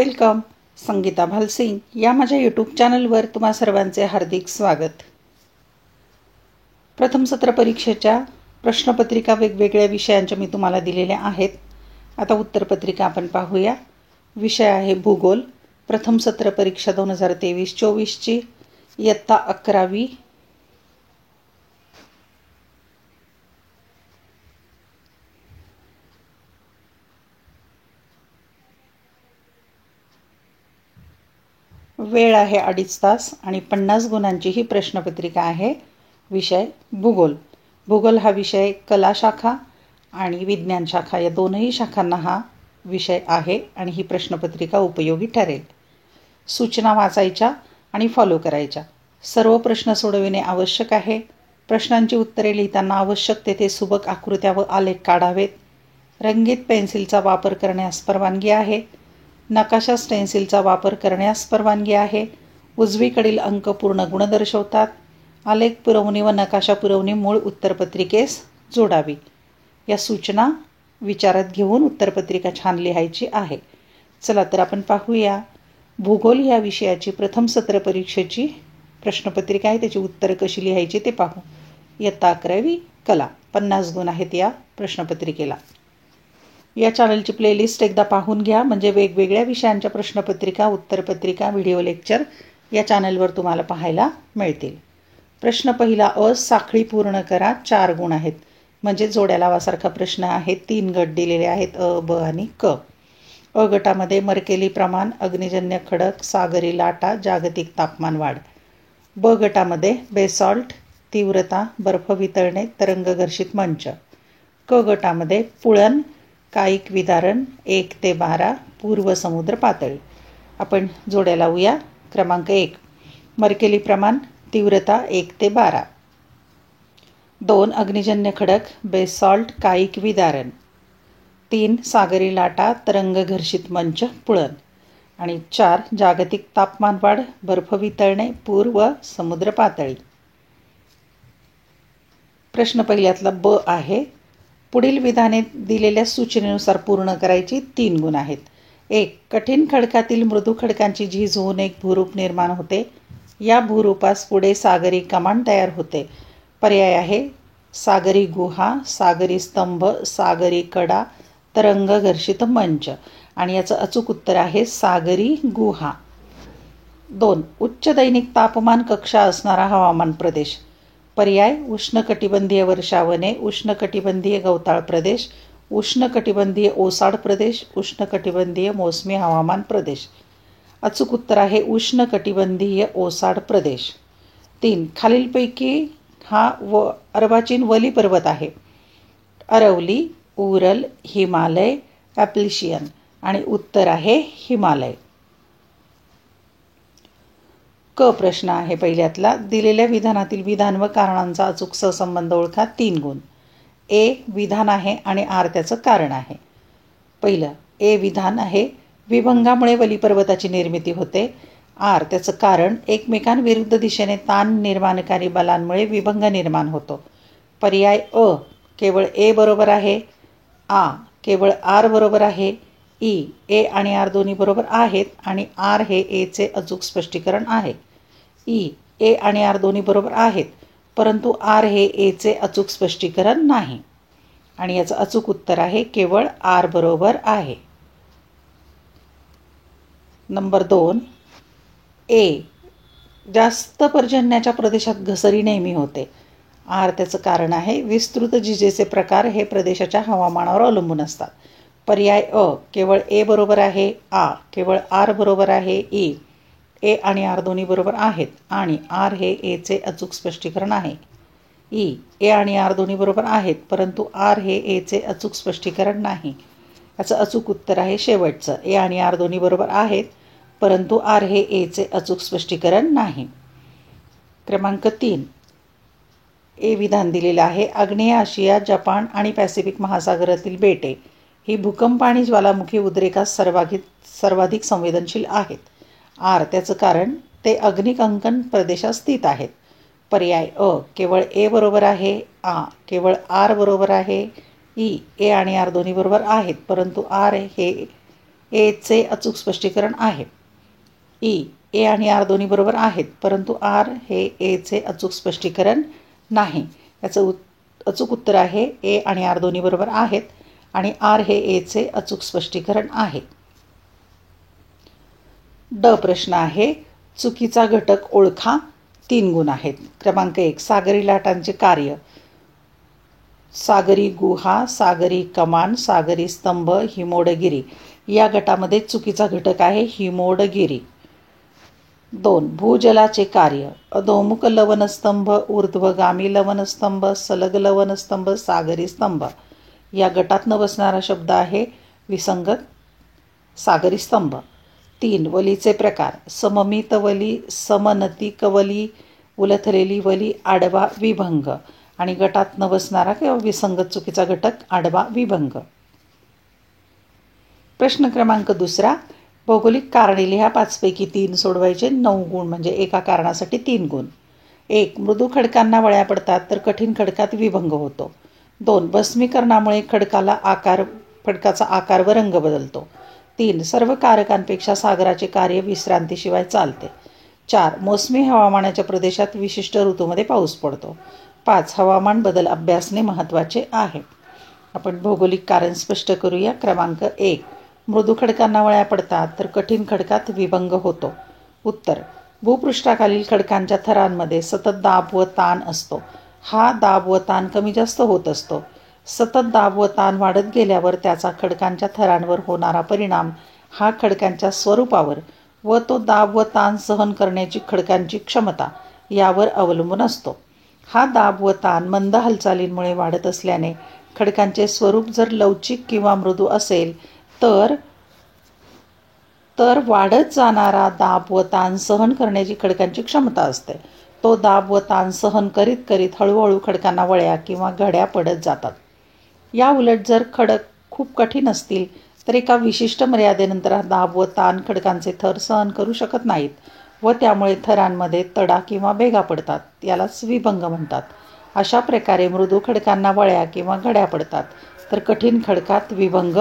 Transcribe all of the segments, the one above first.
Welcome. Sangeeta Bhalsingh या माझ्या YouTube चॅनलवर तुम्हा सर्वांचे हार्दिक स्वागत. प्रथम सत्र परीक्षेच्या प्रश्नपत्रिका वेगवेगळ्या विषयांच्या मी तुम्हाला दिलेल्या आहेत. आता उत्तरपत्रिका आपण पाहूया. विषय आहे भूगोल. प्रथम सत्र परीक्षा 2023-24ची इयत्ता 11वी. वेळ आहे 2.5 तास आणि 50 गुणांची ही प्रश्नपत्रिका आहे. विषय भूगोल. भूगोल हा विषय कला शाखा आणि विज्ञान शाखा या दोनही शाखांना हा विषय आहे आणि ही प्रश्नपत्रिका उपयोगी ठरेल. सूचना वाचायच्या आणि फॉलो करायच्या. सर्व प्रश्न सोडविणे आवश्यक आहे. प्रश्नांची उत्तरे लिहिताना आवश्यक तेथे सुबक आकृत्या व आलेख काढावेत. रंगीत पेन्सिलचा वापर करण्यास परवानगी आहे. नकाशा स्टेन्सिलचा वापर करण्यास परवानगी आहे. उजवीकडील अंक पूर्ण गुण दर्शवतात. आलेख पुरवणी व नकाशा पुरवणी मूळ उत्तरपत्रिकेस जोडावी. या सूचना विचारात घेऊन उत्तरपत्रिका छान लिहायची आहे. चला तर आपण पाहूया. भूगोल या विषयाची प्रथम सत्र परीक्षेची प्रश्नपत्रिका आहे. त्याची उत्तरं कशी लिहायची ते पाहू. इयत्ता 11वी कला. 50 गुण आहेत या प्रश्नपत्रिकेला. या चॅनलची प्लेलिस्ट एकदा पाहून घ्या, म्हणजे वेगवेगळ्या विषयांच्या प्रश्नपत्रिका, उत्तरपत्रिका, व्हिडिओ लेक्चर या चॅनलवर तुम्हाला पाहायला मिळतील. प्रश्न पहिला अ. साखळी पूर्ण करा. 4 गुण आहेत, म्हणजे जोड्या लावासारखा प्रश्न आहे. 3 गट दिलेले आहेत, अ, ब आणि क. अ गटामध्ये मर्केली प्रमाण, अग्निजन्य खडक, सागरी लाटा, जागतिक तापमान वाढ. ब गटामध्ये बेसॉल्ट, तीव्रता, बर्फ वितळणे, तरंगघर्षित मंच. क गटामध्ये पुळण, कायिक विदारण 1 ते 12, पूर्व समुद्र पातळी. आपण जोड्या लावूया. क्रमांक 1 मर्केली प्रमाण, तीव्रता 1 ते 12. 2 अग्निजन्य खडक, बेसॉल्ट, कायिक विदारण. 3 सागरी लाटा, तरंगघर्षित मंच, पुळण. आणि 4 जागतिक तापमान वाढ, बर्फ वितळणे, पूर्व समुद्र पातळी. प्रश्न पहिल्यातला ब आहे. पुढील विधाने दिलेल्या सूचनेनुसार पूर्ण करायची. 3 गुण आहेत. 1 कठीण खडकातील मृदू खडकांची झीज होऊन एक भूरूप निर्माण होते. या भूरूपास पुढे सागरी कमान तयार होते. पर्याय आहे सागरी गुहा, सागरी स्तंभ, सागरी कडा, तरंगघर्षित मंच. आणि याचं अचूक उत्तर आहे सागरी गुहा. 2 उच्च दैनिक तापमान कक्षा असणारा हवामान प्रदेश. पर्याय उष्णकटिबंधीय वर्षावने, उष्णकटिबंधीय गवताळ प्रदेश, उष्णकटिबंधीय ओसाड प्रदेश, उष्णकटिबंधीय मोसमी हवामान प्रदेश. अचूक उत्तर आहे उष्णकटिबंधीय ओसाड प्रदेश. 3 खालीलपैकी हा अर्वाचीन वली पर्वत आहे. अरवली, उरल, हिमालय, ॲप्लिशियन. आणि उत्तर आहे हिमालय. क प्रश्न आहे पहिल्यातला. दिलेल्या विधानातील विधान व कारणांचा अचूक सहसंबंध ओळखा. 3 गुण. ए विधान आहे आणि आर त्याचं कारण आहे. पहिलं ए विधान आहे, विभंगामुळे वली पर्वताची निर्मिती होते. आर त्याचं कारण, एकमेकांविरुद्ध दिशेने ताण निर्माणकारी बलांमुळे विभंग निर्माण होतो. पर्याय अ केवळ ए बरोबर आहे. आ केवळ आर बरोबर आहे. ई ए आणि आर दोन्ही बरोबर आहेत आणि आर हे एचे अचूक स्पष्टीकरण आहे. ई ए आणि आर दोन्ही बरोबर आहेत, परंतु आर हे एचे अचूक स्पष्टीकरण नाही. आणि याचं अचूक उत्तर आहे केवळ आर बरोबर आहे. नंबर 2 ए जास्त पर्जन्याच्या प्रदेशात घसरी नेहमी होते. आर त्याचं कारण आहे, विस्तृत जिजेचे प्रकार हे प्रदेशाच्या हवामानावर अवलंबून असतात. पर्याय अ केवळ ए बरोबर आहे. आ केवळ आर बरोबर आहे. ई ए आणि आर दोन्ही बरोबर आहेत आणि आर हे एचे अचूक स्पष्टीकरण आहे. ई ए आणि आर दोन्ही बरोबर आहेत, परंतु आर हे एचे अचूक स्पष्टीकरण नाही. याचं अचूक उत्तर आहे शेवटचं. ए आणि आर दोन्ही बरोबर आहेत, परंतु आर हे एचे अचूक स्पष्टीकरण नाही. क्रमांक 3 ए विधान दिलेलं आहे. आग्नेय आशिया, जपान आणि पॅसिफिक महासागरातील बेटे ही भूकंप आणि ज्वालामुखी उद्रेकास सर्वाधिक संवेदनशील आहेत. आर त्याचं कारण, ते अग्निकंकन प्रदेशात स्थित आहेत. पर्याय अ केवळ ए बरोबर आहे. आ केवळ आर बरोबर आहे. ई ए आणि आर दोन्ही बरोबर आहेत, परंतु आर हे चे अचूक स्पष्टीकरण आहे. ए आणि आर दोन्ही बरोबर आहेत, परंतु आर हे चे अचूक स्पष्टीकरण नाही. याचं अचूक उत्तर आहे ए आणि आर दोन्ही बरोबर आहेत आणि आर हे चे अचूक स्पष्टीकरण आहे. ड प्रश्न आहे, चुकीचा घटक ओळखा. 3 गुण आहेत. क्रमांक 1, सागरी लाटांचे कार्य. सागरी गुहा, सागरी कमान, सागरी स्तंभ, हिमोडगिरी. या गटामध्ये चुकीचा घटक आहे हिमोडगिरी. 2, भूजलाचे कार्य. अधोमुख लवणस्तंभ, ऊर्ध्वगामी लवणस्तंभ, सलग लवणस्तंभ, सागरी स्तंभ. या गटात न बसणारा शब्द आहे विसंगत सागरी स्तंभ. 3, वलीचे प्रकार. सममित वली, समनतिक वली, उलथलेली वली, आडवा विभंग. आणि गटात न बसणारा किंवा विसंगत चुकीचा घटक आडवा विभंग. प्रश्न क्रमांक 2, भौगोलिक कारणे लिहा. 5 पैकी 3 सोडवायचे. 9 गुण म्हणजे एका कारणासाठी 3 गुण. 1, मृदू खडकांना वळ्या पडतात तर कठीण खडकात विभंग होतो. 2, भस्मीकरणामुळे खडकाचा आकार व रंग बदलतो. 3, सर्व कारकांपेक्षा सागराचे कार्य विश्रांतीशिवाय चालते. 4, मोसमी हवामानाच्या प्रदेशात विशिष्ट ऋतूमध्ये पाऊस पडतो. 5, हवामान बदल अभ्यासणे महत्त्वाचे आहे. आपण भौगोलिक कारण स्पष्ट करूया. क्रमांक 1, मृदू खडकांना वळ्या पडतात तर कठीण खडकात विभंग होतो. उत्तर, भूपृष्ठाखालील खडकांच्या थरांमध्ये सतत दाब व ताण असतो. हा दाब व ताण कमी जास्त होत असतो. सतत दाब व ताण वाढत गेल्यावर त्याचा खडकांच्या थरांवर होणारा परिणाम हा खडकांच्या स्वरूपावर व तो दाब व ताण सहन करण्याची खडकांची क्षमता यावर अवलंबून असतो. हा दाब व ताण मंद हालचालींमुळे वाढत असल्याने खडकांचे स्वरूप जर लवचिक किंवा मृदू असेल तर वाढत जाणारा दाब व ताण सहन करण्याची खडकांची क्षमता असते. तो दाब व ताण सहन करीत करीत हळूहळू खडकांना वळ्या किंवा घड्या पडत जातात. या उलट जर खडक खूप कठीण असतील तर एका विशिष्ट मर्यादेनंतर दाब व ताण खडकांचे थर सहन करू शकत नाहीत व त्यामुळे थरांमध्ये तडा किंवा भेगा पडतात. यालाच विभंग म्हणतात. अशा प्रकारे मृदू खडकांना वळ्या किंवा घड्या पडतात तर कठीण खडकात विभंग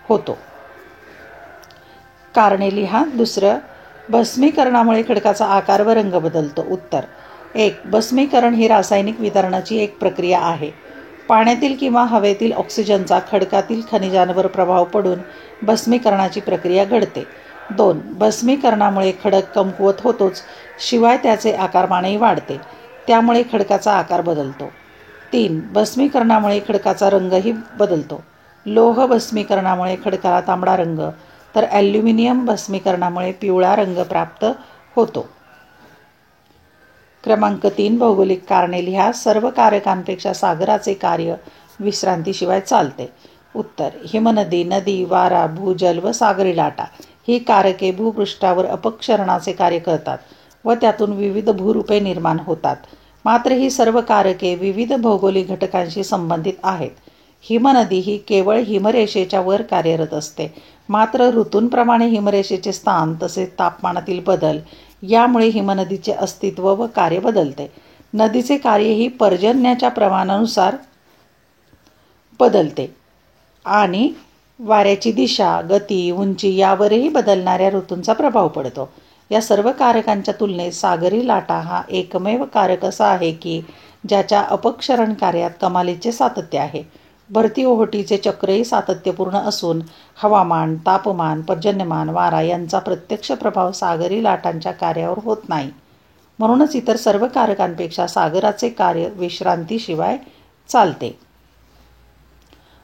होतो. कारणे लिहा. 2, भस्मीकरणामुळे खडकाचा आकार व रंग बदलतो. उत्तर, 1, भस्मीकरण ही रासायनिक वितरणाची एक प्रक्रिया आहे. पाण्यातील किंवा हवेतील ऑक्सिजनचा खडकातील खनिजांवर प्रभाव पडून भस्मीकरणाची प्रक्रिया घडते. 2, भस्मीकरणामुळे खडक कमकुवत होतोच, शिवाय त्याचे आकारमानही वाढते. त्यामुळे खडकाचा आकार बदलतो. 3, भस्मीकरणामुळे खडकाचा रंगही बदलतो. लोह भस्मीकरणामुळे खडकाला तांबडा रंग तर ॲल्युमिनियम भस्मीकरणामुळे पिवळा रंग प्राप्त होतो. क्रमांक 3, भौगोलिक कारणे लिहा. सर्व कारकांपेक्षा सागराचे कार्य विश्रांतीशिवाय चालते. उत्तर, हिमनदी, नदी, वारा, भूजल व सागरी लाटा ही कारके भूपृष्ठावर अपक्षरणाचे कार्य करतात व त्यातून विविध भूरूपे निर्माण होतात. मात्र ही सर्व कारके विविध भौगोलिक घटकांशी संबंधित आहेत. हिमनदी ही केवळ हिमरेषेच्या वर कार्यरत असते. मात्र ऋतूंप्रमाणे हिमरेषेचे स्थान तसेच तापमानातील बदल यामुळे हिमनदीचे अस्तित्व व कार्य बदलते. नदीचे कार्यही पर्जन्याच्या प्रमाणानुसार बदलते आणि वाऱ्याची दिशा, गती, उंची यावरही बदलणाऱ्या ऋतूंचा प्रभाव पडतो. या सर्व कारकांच्या तुलनेत सागरी लाटा हा एकमेव कारक असा आहे की ज्याच्या अपक्षरण कार्यात कमालीचे सातत्य आहे. भरती ओहोटीचे चक्रही सातत्यपूर्ण असून हवामान, तापमान, पर्जन्यमान, वारा यांचा प्रत्यक्ष प्रभाव सागरी लाटांच्या कार्यावर होत नाही. म्हणूनच इतर सर्व कारकांपेक्षा सागराचे कार्य विश्रांतीशिवाय चालते.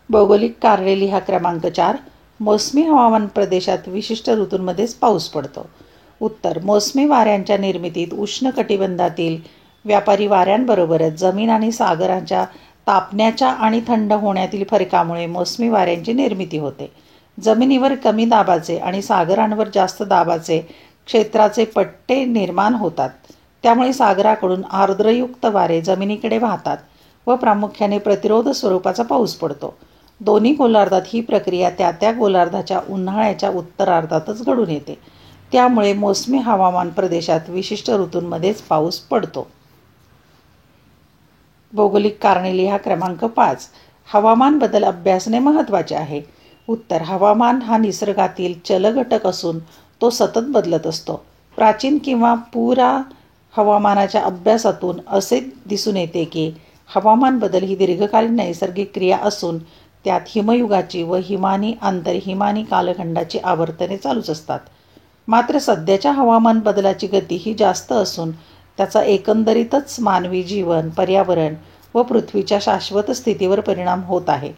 भौगोलिक कारणे लिहा. क्रमांक 4, मोसमी हवामान प्रदेशात विशिष्ट ऋतूंमध्येच पाऊस पडतो. उत्तर, मोसमी वाऱ्यांच्या निर्मितीत उष्णकटिबंधातील व्यापारी वाऱ्यांबरोबरच जमीन आणि सागराच्या तापण्याच्या आणि थंड होण्यातील फरकामुळे मोसमी वाऱ्यांची निर्मिती होते. जमिनीवर कमी दाबाचे आणि सागरांवर जास्त दाबाचे क्षेत्राचे पट्टे निर्माण होतात. त्यामुळे सागराकडून आर्द्रयुक्त वारे जमिनीकडे वाहतात व प्रामुख्याने प्रतिरोध स्वरूपाचा पाऊस पडतो. दोन्ही गोलार्धात ही प्रक्रिया त्या त्या गोलार्धाच्या उन्हाळ्याच्या उत्तरार्धातच घडून येते. त्यामुळे मोसमी हवामान प्रदेशात विशिष्ट ऋतूंमध्येच पाऊस पडतो. भौगोलिक कारणे लिहा. क्रमांक 5, हवामान बदल अभ्यासणे महत्त्वाचे आहे. उत्तर: हवामान हा निसर्गातील चल घटक असून तो सतत बदलत असतो. प्राचीन किंवा पुरा हवामानाच्या अभ्यासातून असे दिसून येते की हवामान बदल ही दीर्घकालीन नैसर्गिक क्रिया असून त्यात हिमयुगाची व हिमानी आंतरहिमानी कालखंडाची आवर्तने चालूच असतात. मात्र सध्याच्या हवामान बदलाची गती ही जास्त असून त्याचा एकंदरीतच मानवी जीवन, पर्यावरण व पृथ्वीच्या शाश्वत स्थितीवर परिणाम होत आहे.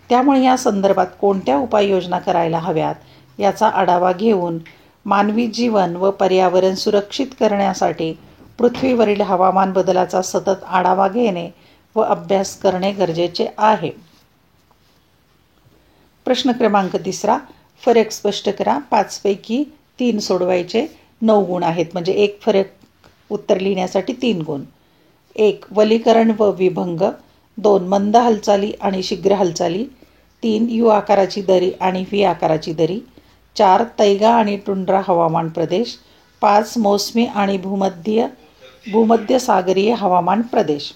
त्यामुळे या संदर्भात कोणत्या उपाययोजना करायला हव्यात याचा आढावा घेऊन मानवी जीवन व पर्यावरण सुरक्षित करण्यासाठी पृथ्वीवरील हवामान बदलाचा सतत आढावा घेणे व अभ्यास करणे गरजेचे आहे. प्रश्न क्रमांक 3. फरक स्पष्ट करा. 5 पैकी 3 सोडवायचे. 9 गुण आहेत, म्हणजे एक फरक उत्तर लिहिण्यासाठी 3 गुण. 1. वलीकरण व विभंग. 2. मंद हालचाली आणि शीघ्र हालचाली. 3. यू आकाराची दरी आणि व्ही आकाराची दरी. 4. तैगा आणि टुंड्रा हवामान प्रदेश. 5. मोसमी आणि भूमध्य सागरीय हवामान प्रदेश.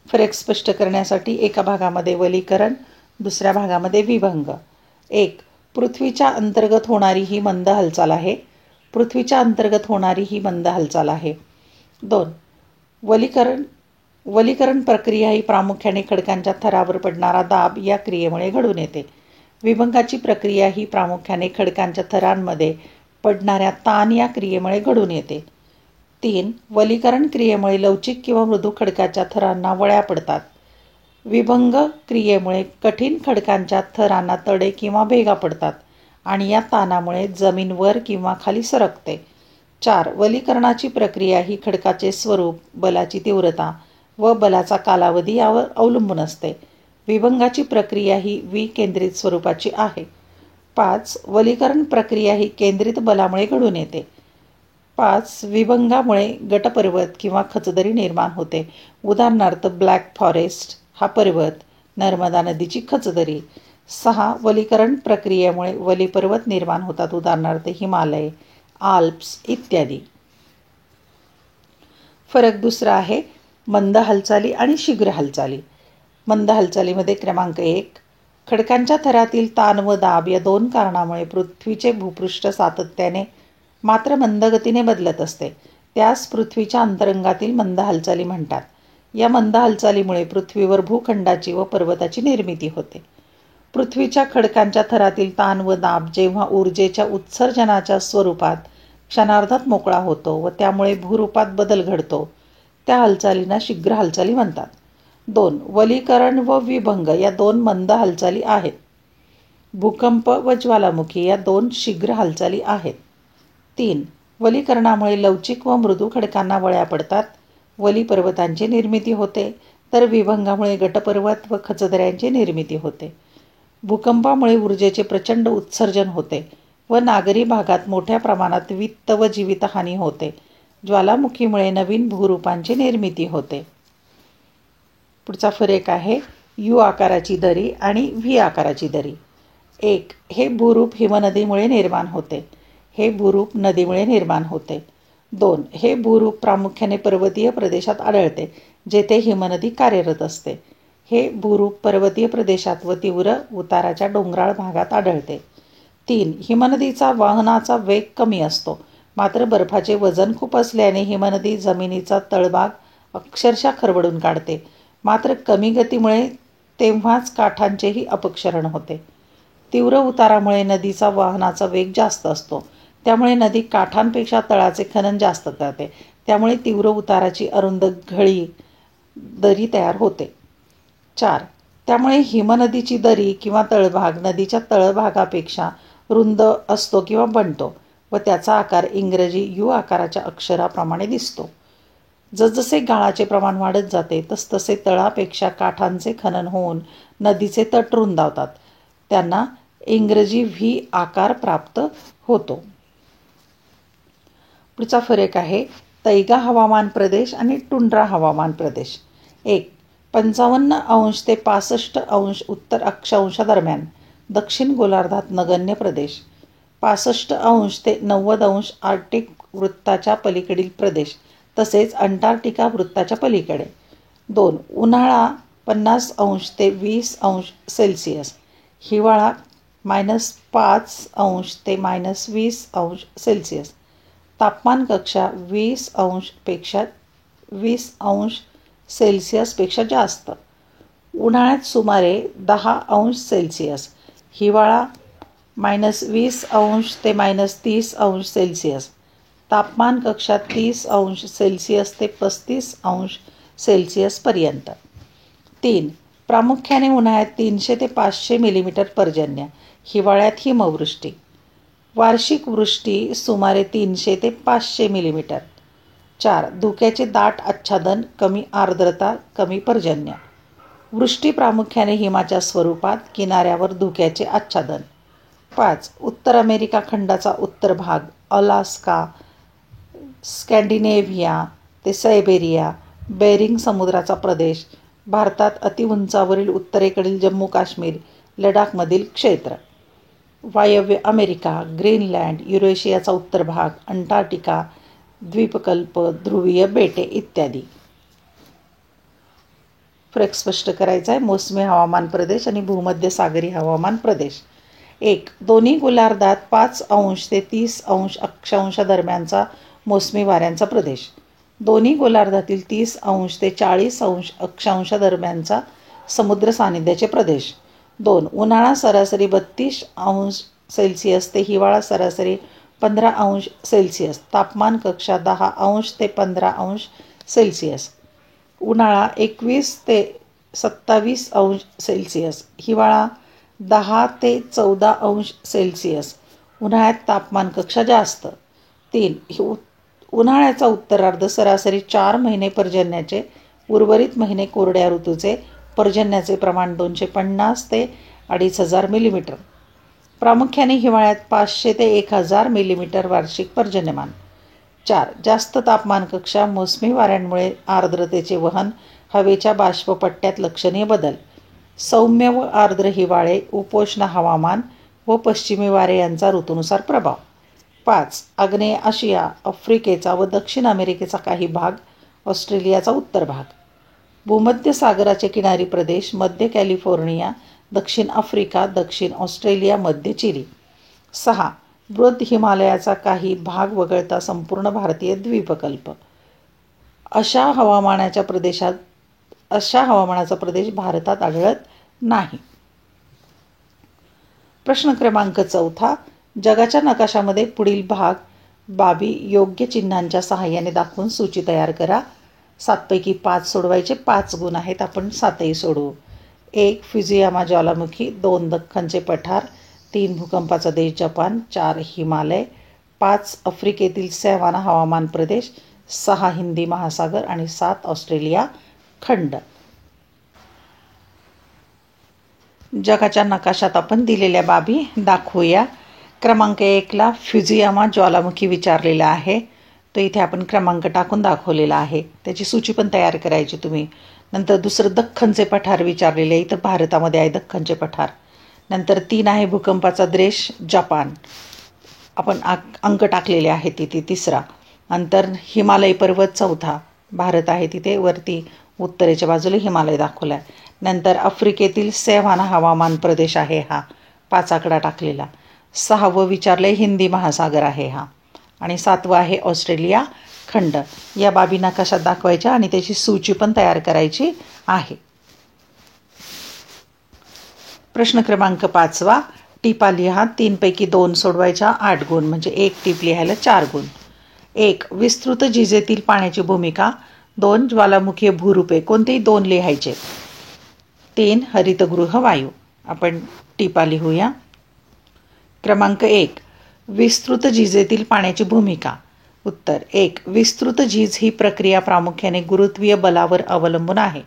फरक स्पष्ट करण्यासाठी एका भागामध्ये वलीकरण, दुसऱ्या भागामध्ये विभंग. 1. पृथ्वीच्या अंतर्गत होणारी ही मंद हालचाल आहे. पृथ्वीच्या अंतर्गत होणारी ही मंद हालचाल आहे. 2. वलीकरण प्रक्रिया ही प्रामुख्याने खडकांच्या थरावर पडणारा दाब या क्रियेमुळे घडून येते. विभंगाची प्रक्रिया ही प्रामुख्याने खडकांच्या थरांमध्ये पडणाऱ्या ताण या क्रियेमुळे घडून येते. 3. वलीकरण क्रियेमुळे लवचिक किंवा मृदू खडकाच्या थरांना वळ्या पडतात. विभंग क्रियेमुळे कठीण खडकांच्या थरांना तडे किंवा भेगा पडतात आणि या ताणामुळे जमीन वर किंवा खाली सरकते. 4. वलीकरणाची प्रक्रिया ही खडकाचे स्वरूप, बलाची तीव्रता व बलाचा कालावधी यावर अवलंबून असते. विभंगाची प्रक्रिया ही विकेंद्रित स्वरूपाची आहे. 5. वलीकरण प्रक्रिया ही केंद्रित बलामुळे घडून येते. 5. विभंगामुळे गटपर्वत किंवा खचदरी निर्माण होते. उदाहरणार्थ ब्लॅक फॉरेस्ट हा पर्वत, नर्मदा नदीची खचदरी. 6. वलीकरण प्रक्रियेमुळे वलीपर्वत निर्माण होतात. उदाहरणार्थ हिमालय, आल्प्स इत्यादी. फरक दुसरा आहे मंद हालचाली आणि शीघ्र हालचाली. मंद हालचालीमध्ये क्रमांक 1. खडकांच्या थरातील ताण व दाब या 2 कारणामुळे पृथ्वीचे भूपृष्ठ सातत्याने मात्र मंद गतीने बदलत असते. त्यास पृथ्वीच्या अंतरंगातील मंद हालचाली म्हणतात. या मंद हालचालीमुळे पृथ्वीवर भूखंडाची व पर्वताची निर्मिती होते. पृथ्वीच्या खडकांच्या थरातील ताण व दाब जेव्हा ऊर्जेच्या उत्सर्जनाच्या स्वरूपात क्षणार्धात मोकळा होतो व त्यामुळे भूरूपात बदल घडतो, त्या हालचालींना शीघ्र हालचाली म्हणतात. 2. वलीकरण व विभंग या 2 मंद हालचाली आहेत. भूकंप व ज्वालामुखी या 2 शीघ्र हालचाली आहेत. 3. वलीकरणामुळे लवचिक व मृदू खडकांना वळ्या पडतात, वली पर्वतांची निर्मिती होते, तर विभंगामुळे गटपर्वत व खचदऱ्यांची निर्मिती होते. भूकंपामुळे ऊर्जेचे प्रचंड उत्सर्जन होते व नागरी भागात मोठ्या प्रमाणात वित्त व जीवितहानी होते. ज्वालामुखीमुळे नवीन भूरूपांची निर्मिती होते. पुढचा फरक आहे यू आकाराची दरी आणि व्ही आकाराची दरी. 1. हे भूरूप हिमनदीमुळे निर्माण होते. हे भूरूप नदीमुळे निर्माण होते. 2. हे भूरूप प्रामुख्याने पर्वतीय प्रदेशात आढळते, जेथे हिमनदी कार्यरत असते. हे भूरूप पर्वतीय प्रदेशात व तीव्र उताराच्या डोंगराळ भागात आढळते. 3. हिमनदीचा वाहनाचा वेग कमी असतो, मात्र बर्फाचे वजन खूप असल्याने हिमनदी जमिनीचा तळभाग अक्षरशः खरवडून काढते. मात्र कमी गतीमुळे तेव्हाच काठांचेही अपक्षरण होते. तीव्र उतारामुळे नदीचा वाहनाचा वेग जास्त असतो, त्यामुळे नदी काठांपेक्षा तळाचे खनन जास्त करते. त्यामुळे तीव्र उताराची अरुंद दरी तयार होते. 4. त्यामुळे हिमनदीची दरी किंवा तळभाग नदीच्या तळभागापेक्षा रुंद असतो किंवा बनतो व त्याचा आकार इंग्रजी यू आकाराच्या अक्षराप्रमाणे दिसतो. जसजसे गाळाचे प्रमाण वाढत जाते तसतसे तळापेक्षा काठांचे खनन होऊन नदीचे तट रुंदावतात. त्यांना इंग्रजी व्ही आकार प्राप्त होतो. पुढचा फरक आहे तैगा हवामान प्रदेश आणि टुंड्रा हवामान प्रदेश. 1. 55° ते 65° उत्तर अक्षांशादरम्यान दक्षिण गोलार्धात नगण्य प्रदेश. 65° ते 90° आर्क्टिक वृत्ताच्या पलीकडील प्रदेश, तसेच अंटार्क्टिका वृत्ताच्या पलीकडे. 2. उन्हाळा 50° ते 20°C, हिवाळा -5 ते -20 तापमान कक्षा 20°पेक्षा जास्त. उन्हाळ्यात सुमारे 10°, हिवाळा -20 ते -30°, तापमान कक्षा 30° ते 35° पर्यंत. 3. प्रामुख्याने उन्हाळ्यात 300 ते 500 मिलीमीटर पर्जन्य, हिवाळ्यात हिमवृष्टी. वार्षिक वृष्टी सुमारे 300 ते 500 मिलीमीटर. 4. धुक्याचे दाट आच्छादन, कमी आर्द्रता, कमी पर्जन्य. वृष्टी प्रामुख्याने हिमाच्या स्वरूपात, किनाऱ्यावर धुक्याचे आच्छादन. 5. उत्तर अमेरिका खंडाचा उत्तर भाग, अलास्का, स्कॅन्डिनेव्हिया ते सायबेरिया, बेरिंग समुद्राचा प्रदेश, भारतात अतिउंचावरील उत्तरेकडील जम्मू काश्मीर, लडाखमधील क्षेत्र. वायव्य अमेरिका, ग्रीनलँड, युरेशियाचा उत्तर भाग, अंटार्क्टिका, द्वीपकल्प, ध्रुवीय बेटे इत्यादी. फरक स्पष्ट करायचा आहे. मोसमी हवामान प्रदेश आणि भूमध्य सागरी हवामान प्रदेश. 1. दोन्ही गोलार्धात 5° ते 30° अक्षांश दरम्यानचा मोसमी वाऱ्यांचा प्रदेश. दोन्ही गोलार्धातील 30° ते 40° अक्षांश दरम्यानचा समुद्र सानिध्याचे प्रदेश. 2. उन्हाळा सरासरी 32° ते हिवाळा सरासरी 15°, तापमान कक्षा 10° ते 15°, उन्हाळा 21 ते 27°, हिवाळा 10 ते 14°, उन्हाळ्यात तापमान कक्षा जास्त. 3. उन्हाळ्याचा उत्तरार्ध सरासरी 4 महिने पर्जन्याचे, उर्वरित महिने कोरड्या ऋतूचे, पर्जन्याचे प्रमाण 250 ते 2500 मिलीमीटर. प्रामुख्याने हिवाळ्यात 500 ते 1000 मिलीमीटर वार्षिक पर्जन्यमान. 4. जास्त तापमान कक्षा, मोसमी वाऱ्यांमुळे आर्द्रतेचे वहन, हवेच्या बाष्पपट्ट्यात लक्षणीय बदल, सौम्य व आर्द्र हिवाळे, उपोष्ण हवामान व पश्चिमी वारे यांचा ऋतूनुसार प्रभाव. 5. आग्नेय आशिया, आफ्रिकेचा व दक्षिण अमेरिकेचा काही भाग, ऑस्ट्रेलियाचा उत्तर भाग. भूमध्य सागराचे किनारी प्रदेश, मध्य कॅलिफोर्निया, दक्षिण आफ्रिका, दक्षिण ऑस्ट्रेलिया, मध्य चिली. 6. बृहद हिमालयाचा काही भाग वगळता संपूर्ण भारतीय द्वीपकल्प. अशा हवामानाचा प्रदेश भारतात आढळत नाही. प्रश्न क्रमांक 4. जगाच्या नकाशामध्ये पुढील बाबी योग्य चिन्हांच्या सहाय्याने दाखवून सूची तयार करा. 7 पैकी 5 सोडवायचे. 5 गुण आहेत, आपण 7ही सोडवू. 1. फ्युजियामा ज्वालामुखी. 2. दख्खनचे पठार. 3. भूकंपाचा देश जपान. 4. हिमालय. 5. आफ्रिकेतील सॅव्हाना हवामान प्रदेश. 6. हिंदी महासागर आणि 7. ऑस्ट्रेलिया खंड. जगाच्या नकाशात आपण दिलेल्या बाबी दाखवूया. क्रमांक 1ला फ्युजियामा ज्वालामुखी विचारलेला आहे, तो इथे आपण क्रमांक टाकून दाखवलेला आहे. त्याची सूची पण तयार करायची तुम्ही. नंतर दुसरं दख्खनचे पठार विचारलेले आहे, इथं भारतामध्ये आहे दख्खनचे पठार. नंतर 3 आहे भूकंपाचा देश जपान, आपण अंक टाकलेले आहेत तिथे. तिसरा नंतर हिमालय पर्वत. 4था भारत आहे तिथे वरती उत्तरेच्या बाजूला हिमालय दाखवला आहे. नंतर आफ्रिकेतील सॅव्हाना हवामान प्रदेश आहे हा, 5 आकडा टाकलेला. 6वं विचारलंय हिंदी महासागर आहे हा, आणि 7वं आहे ऑस्ट्रेलिया खंड. या बाबी नकाशात दाखवायच्या आणि त्याची सूची पण तयार करायची आहे. प्रश्न क्रमांक 5. टिपा लिहा. 3 पैकी 2 सोडवायच्या. 8 गुण, म्हणजे 1 टिप लिहायला 4 गुण. 1. विस्तृत जिजेतील पाण्याची भूमिका. 2. ज्वालामुखीय भूरूपे. कोणतेही 2 लिहायचे. 3. हरितगृह वायू. आपण टिपा लिहूया. क्रमांक 1. विस्तृत झिजेतील पाण्याची भूमिका. उत्तर. 1. विस्तृत झीज ही प्रक्रिया प्रामुख्याने गुरुत्वीय बलावर अवलंबून आहे.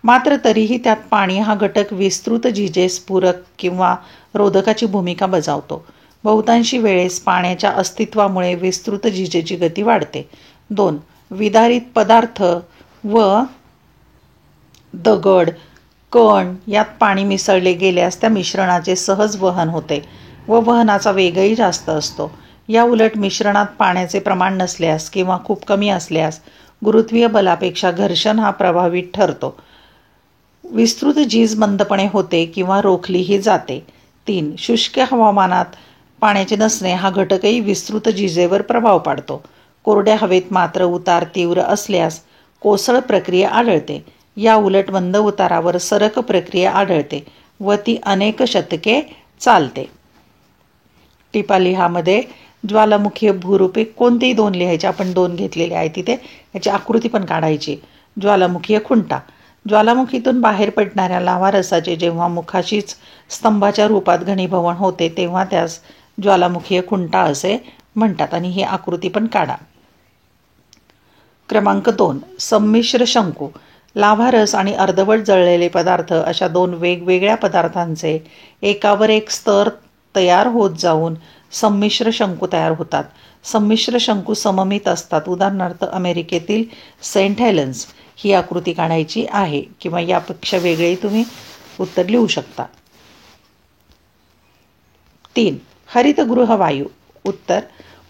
मात्र तरीही त्यात पाणी हा घटक विस्तृत झिजेस पूरक किंवा रोधकाची भूमिका बजावतो. बहुतांशी वेळेस पाण्याच्या अस्तित्वामुळे विस्तृत झिजेची गती वाढते. 2. विदारित पदार्थ व दगड, कण यात पाणी मिसळले गेल्यास त्या मिश्रणाचे सहज वहन होते व वहनाचा वेगही जास्त असतो. या उलट मिश्रणात पाण्याचे प्रमाण नसल्यास किंवा खूप कमी असल्यास गुरुत्वीय बलापेक्षा घर्षण हा प्रभावी ठरतो. विस्तृत झीज मंदपणे होते किंवा रोखलीही जाते. 3. शुष्क हवामानात पाण्याचे नसणे हा घटकही विस्तृत जिजेवर प्रभाव पाडतो. कोरड्या हवेत मात्र उतार तीव्र असल्यास कोसळ प्रक्रिया आढळते. या उलट मंद उतारावर सरक प्रक्रिया आढळते व ती अनेक शतके चालते. टिपा लिहामध्ये ज्वालामुखीय भूरूपे कोणतेही 2 लिहायचे. आपण 2 घेतलेले आहे तिथे. याची आकृती पण काढायची. ज्वालामुखीय खुंटा. ज्वालामुखीतून बाहेर पडणाऱ्या लाव्हा रसाचे जेव्हा मुखाशीच स्तंभाच्या रूपात घनीभवन होते तेव्हा त्यास ज्वालामुखीय खुंटा असे म्हणतात आणि ही आकृती पण काढा. क्रमांक 2. संमिश्र शंकू. लाव्हा रस आणि अर्धवट जळलेले पदार्थ अशा 2 वेगवेगळ्या पदार्थांचे एकावर एक स्तर तयार होत जाऊन संमिश्र शंकू तयार होतात. संमिश्र शंकू सममित असतात. उदाहरणार्थ अमेरिकेतील सेंट हेलेन्स. ही आकृती काढायची आहे किंवा यापेक्षा वेगळेही तुम्ही उत्तर लिहू शकता. 3. हरितगृह वायू. उत्तर.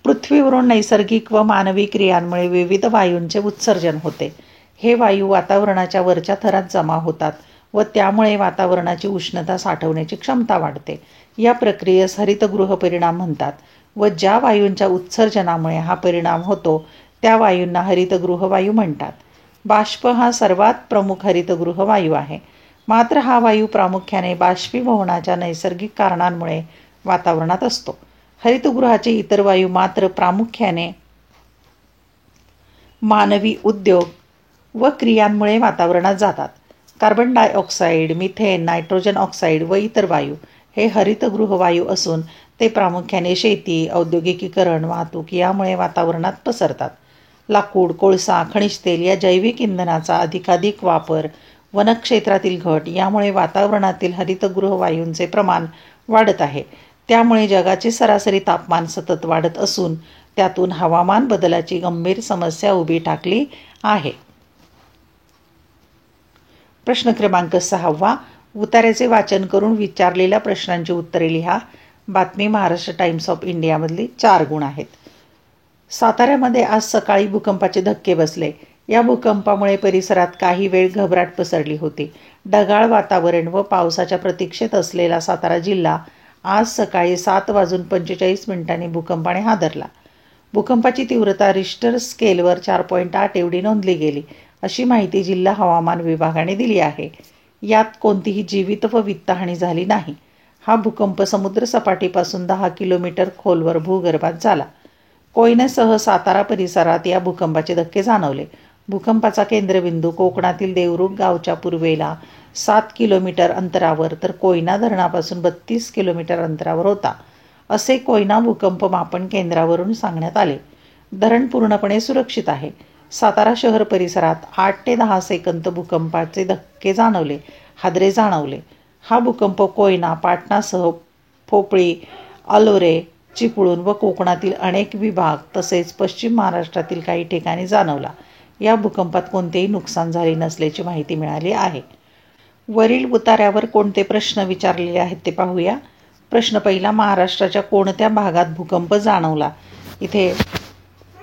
पृथ्वीवरून नैसर्गिक व मानवी क्रियांमुळे विविध वायूंचे उत्सर्जन होते. हे वायू वातावरणाच्या वरच्या थरात जमा होतात व त्यामुळे वातावरणाची उष्णता साठवण्याची क्षमता वाढते. या प्रक्रियेस हरितगृह परिणाम म्हणतात व ज्या वायूंच्या उत्सर्जनामुळे हा परिणाम होतो त्या वायूंना हरितगृह वायू म्हणतात. बाष्प हा सर्वात प्रमुख हरितगृह वायू आहे. मात्र हा वायू प्रामुख्याने बाष्पीभवनाच्या नैसर्गिक कारणांमुळे वातावरणात असतो. हरितगृहाचे इतर वायू मात्र प्रामुख्याने मानवी उद्योग व क्रियांमुळे वातावरणात जातात. Carbon dioxide, methane, nitrogen oxide व इतर वायू हे हरितगृह वायू असून ते प्रामुख्याने शेती, औद्योगिकीकरण, वाहतूक यामुळे वातावरणात पसरतात. लाकूड, कोळसा, खनिज तेल या जैविक इंधनाचा अधिकाधिक वापर, वनक्षेत्रातील घट यामुळे वातावरणातील हरितगृह वायूंचे प्रमाण वाढत आहे. त्यामुळे जगाचे सरासरी तापमान सतत वाढत असून त्यातून हवामान बदलाची गंभीर समस्या उभी ठाकली आहे. प्रश्न क्रमांक 6. उतार्याचे वाचन करून विचारलेल्या प्रश्नांची उत्तरे लिहा. बातमी महाराष्ट्र टाइम्स ऑफ इंडियामधली 4 गुण आहेत. साताऱ्यामध्ये आज सकाळी भूकंपाचे धक्के बसले. या भूकंपामुळे परिसरात काही वेळ घबराट पसरली होती. ढगाळ वातावरण व पावसाच्या प्रतीक्षेत असलेला सातारा जिल्हा आज सकाळी 7:45 भूकंपाने हादरला. भूकंपाची तीव्रता रिश्टर स्केलवर 4.8 एवढी नोंदली गेली अशी माहिती जिल्हा हवामान विभागाने दिली आहे. यात कोणतीही जीवित व वित्तहानी झाली नाही. हा भूकंप समुद्र सपाटीपासून 10 किलोमीटर खोलवर भूगर्भात झाला. कोयनेसह सातारा परिसरात या भूकंपाचे धक्के जाणवले. भूकंपाचा केंद्रबिंदू कोकणातील देवरुख गावच्या पूर्वेला 7 किलोमीटर अंतरावर तर कोयना धरणापासून 32 किलोमीटर अंतरावर होता असे कोयना भूकंप मापन केंद्रावरून सांगण्यात आले. धरण पूर्णपणे सुरक्षित आहे. सातारा शहर परिसरात 8 ते 10 सेकंद भूकंपाचे धक्के जाणवले, हादरे जाणवले. हा भूकंप कोयना, पाटणासह पोपळी, अलोरे, चिपळूण व कोकणातील अनेक विभाग तसेच पश्चिम महाराष्ट्रातील काही ठिकाणी जाणवला. या भूकंपात कोणतेही नुकसान झाले नसल्याची माहिती मिळाली आहे. वरील उतार्यावर कोणते प्रश्न विचारलेले आहेत ते पाहूया. प्रश्न पहिला. महाराष्ट्राच्या कोणत्या भागात भूकंप जाणवला? इथे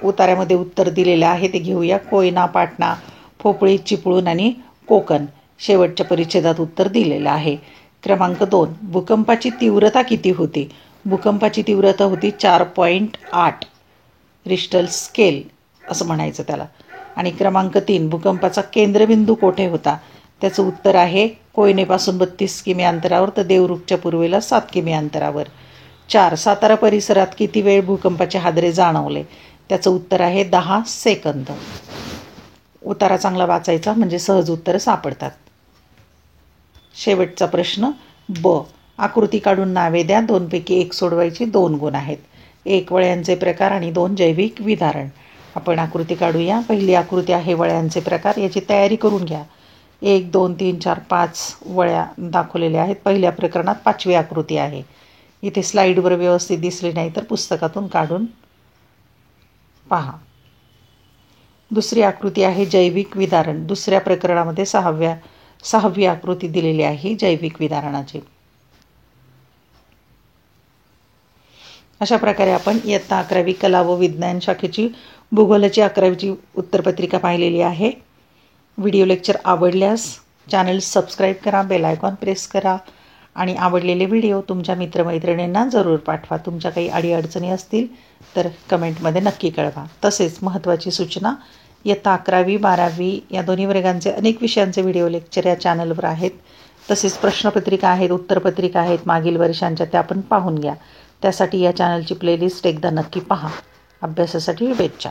उतार्यामध्ये उत्तर दिलेले आहे ते घेऊया. कोयना, पाटणा, पोपळी, चिपळूण आणि कोकण. शेवटच्या परिच्छेदात उत्तर दिलेलं आहे. क्रमांक 2. भूकंपाची तीव्रता किती होती? भूकंपाची तीव्रता होती 4.8 रिश्टर स्केल असं म्हणायचं त्याला. आणि क्रमांक 3. भूकंपाचा केंद्रबिंदू कोठे होता? त्याचं उत्तर आहे कोयनेपासून 32 किमी अंतरावर तर देवरुखच्या पूर्वेला 7 किमी अंतरावर. 4. सातारा परिसरात किती वेळ भूकंपाचे हादरे जाणवले? त्याचं उत्तर आहे 10 सेकंद. उतारा चांगला वाचायचा म्हणजे सहज उत्तरं सापडतात. शेवटचा प्रश्न ब. आकृती काढून नावे द्या. 2 पैकी 1 सोडवायची. 2 गुण आहेत. 1 वळ्यांचे प्रकार आणि 2 जैविक विधारण. आपण आकृती काढूया. पहिली आकृती आहे वळ्यांचे प्रकार. याची तयारी करून घ्या. 1, 2, 3, 4, 5 वळ्या दाखवलेल्या आहेत. पहिल्या प्रकरणात 5वी आकृती आहे. इथे स्लाईडवर व्यवस्थित दिसली नाही तर पुस्तकातून काढून पहा. दुसरी आकृती आहे जैविक विधारण. दुसऱ्या प्रकरणामध्ये 6वी आकृती दिलेली आहे जैविक विधारणाची. अशा प्रकारे आपण इयत्ता 11वी कला व विज्ञान शाखेची भूगोलाची 11वीची उत्तरपत्रिका पाहिलेली आहे. व्हिडिओ लेक्चर आवडल्यास चॅनल सबस्क्राईब करा, बेल आयकॉन प्रेस करा आणि आवडलेले व्हिडिओ तुमच्या मित्रमैत्रिणींना जरूर पाठवा. तुमच्या काही अडीअडचणी असतील तर कमेंटमध्ये नक्की कळवा. तसेच महत्त्वाची सूचना, इयत्ता 11वी 12वी या दोन्ही वर्गांचे अनेक विषयांचे व्हिडिओ लेक्चर या चॅनलवर आहेत. तसेच प्रश्नपत्रिका आहेत, उत्तरपत्रिका आहेत मागील वर्षांच्या, त्या पण पाहून घ्या. त्यासाठी या चॅनलची प्लेलिस्ट एकदा नक्की पहा. अभ्यासासाठी शुभेच्छा.